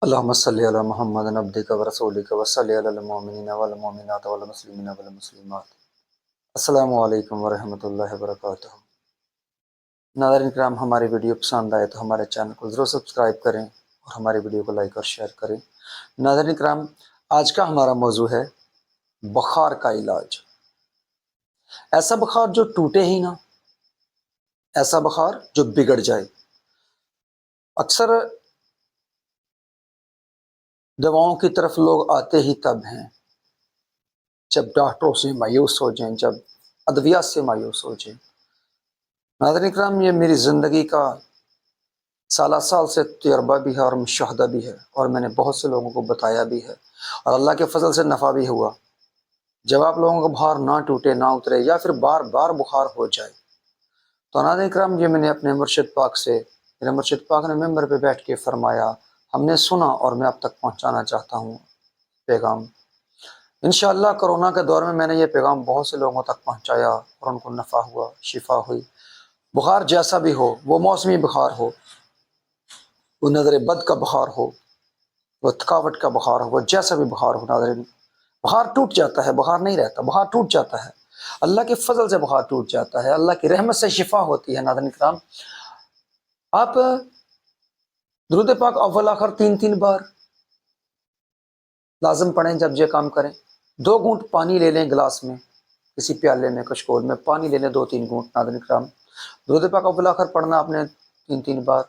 اللہم صلی علی محمد عبدک و رسولک و صلی علی المؤمنین والمؤمنات والمسلمین والمسلمات۔ السلام علیکم ورحمۃ اللہ وبرکاتہ۔ ناظرین کرام، ہماری ویڈیو پسند آئے تو ہمارے چینل کو ضرور سبسکرائب کریں اور ہماری ویڈیو کو لائک اور شیئر کریں۔ ناظرین کرام، آج کا ہمارا موضوع ہے بخار کا علاج۔ ایسا بخار جو ٹوٹے ہی نہ، ایسا بخار جو بگڑ جائے۔ اکثر دواؤں کی طرف لوگ آتے ہی تب ہیں جب ڈاکٹروں سے مایوس ہو جائیں، جب ادویات سے مایوس ہو جائیں۔ ناظرین کرام، یہ میری زندگی کا سالہ سال سے تجربہ بھی ہے اور مشاہدہ بھی ہے، اور میں نے بہت سے لوگوں کو بتایا بھی ہے، اور اللہ کے فضل سے نفع بھی ہوا۔ جب آپ لوگوں کا بخار نہ ٹوٹے، نہ اترے، یا پھر بار بار بخار ہو جائے، تو ناظرین کرام، یہ میں نے اپنے مرشد پاک سے، میرے مرشد پاک نے ممبر پہ بیٹھ کے فرمایا، ہم نے سنا اور میں اب تک پہنچانا چاہتا ہوں پیغام۔ انشاءاللہ کرونا کے دور میں نے یہ پیغام بہت سے لوگوں تک پہنچایا اور ان کو نفع ہوا، شفا ہوئی۔ بخار جیسا بھی ہو، وہ موسمی بخار ہو، وہ نظر بد کا بخار ہو، وہ تھکاوٹ کا بخار ہو، وہ جیسا بھی بخار ہو، ناظرین بخار ٹوٹ جاتا ہے، بخار نہیں رہتا، بخار ٹوٹ جاتا ہے۔ اللہ کے فضل سے بخار ٹوٹ جاتا ہے، اللہ کی رحمت سے شفا ہوتی ہے۔ ناظرین کرام، آپ درود پاک اول آخر 3 بار لازم پڑھیں جب یہ کام کریں۔ 2 گھونٹ پانی لے لیں، گلاس میں، کسی پیالے میں، کشکول میں پانی لے لیں، 2-3 گھونٹ۔ ناظرین کرام، درود پاک اول آخر پڑھنا آپ نے 3 بار۔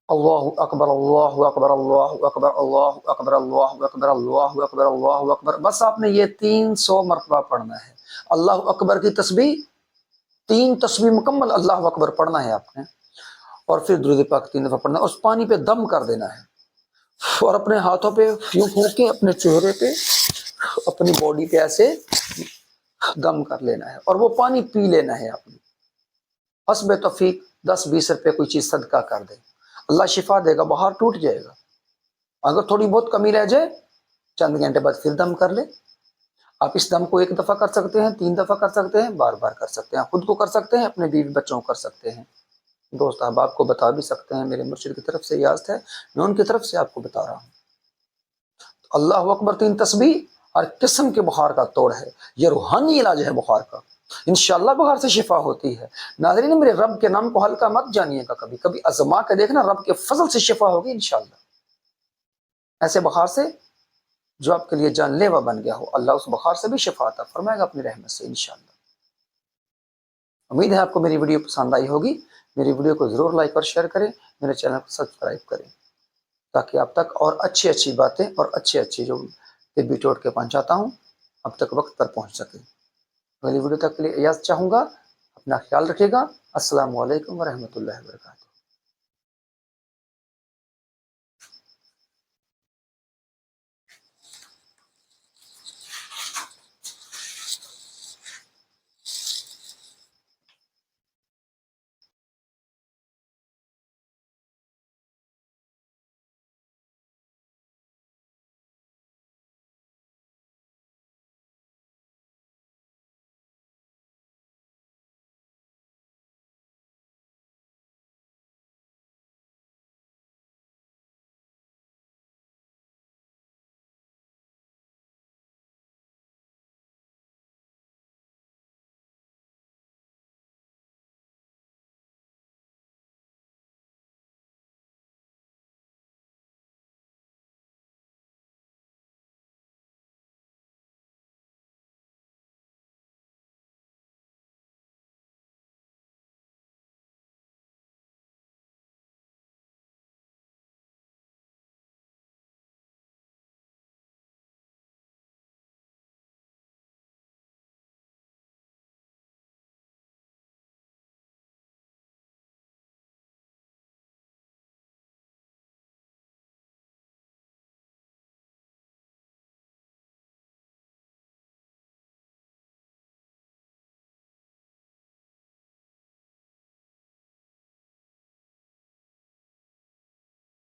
اللہ اکبر، اللہ اکبر، اللہ اکبر، اللہ اکبر، اللہ اکبر، اللہ اکبر، اللہ اکبر، بس آپ نے یہ 300 مرتبہ پڑھنا ہے۔ اللہ اکبر کی تسبیح 3 تسبیح مکمل اللہ اکبر پڑھنا ہے آپ نے، اور پھر درود پاک 3 دفعہ پڑھنا ہے۔ اس پانی پہ دم کر دینا ہے اور اپنے ہاتھوں پہ یوں پھونک کے اپنے چہرے پہ، اپنی باڈی پہ ایسے دم کر لینا ہے، اور وہ پانی پی لینا ہے۔ آپ نے حسب توفیق 10-20 روپے کوئی چیز صدقہ کر دیں، اللہ شفا دے گا، بخار ٹوٹ جائے گا۔ اگر تھوڑی بہت کمی رہ جائے، چند گھنٹے بعد پھر دم کر لیں۔ آپ اس دم کو 1 دفعہ کر سکتے ہیں، 3 دفعہ کر سکتے ہیں، بار بار کر سکتے ہیں، خود کو کر سکتے ہیں، اپنے بیوی بچوں کو کر سکتے ہیں، دوست احباب کو بتا بھی سکتے ہیں۔ میرے مرشد کی طرف سے اجازت ہے، میں ان کی طرف سے آپ کو بتا رہا ہوں۔ اللہ اکبر 3 تسبیح ہر قسم کے بخار کا توڑ ہے، یہ روحانی علاج ہے بخار کا، انشاءاللہ بخار سے شفا ہوتی ہے۔ ناظرین، میرے رب کے نام کو ہلکا مت جانیے گا، کبھی کبھی آزما کے دیکھنا، رب کے فضل سے شفا ہوگی انشاءاللہ۔ ایسے بخار سے جو آپ کے لیے جان لیوا بن گیا ہو، اللہ اس بخار سے بھی شفا عطا فرمائے گا اپنی رحمت سے انشاءاللہ۔ امید ہے آپ کو میری ویڈیو پسند آئی ہوگی۔ میری ویڈیو کو ضرور لائک اور شیئر کریں، میرے چینل کو سبسکرائب کریں، تاکہ آپ تک اور اچھی باتیں اور اچھی جو طبی ٹوٹکے پہنچاتا ہوں اب تک وقت پر پہنچ سکے۔ اگلی ویڈیو تک کے لیے اجازت چاہوں گا، اپنا خیال رکھیے گا۔ السلام علیکم ورحمۃ اللہ وبرکاتہ۔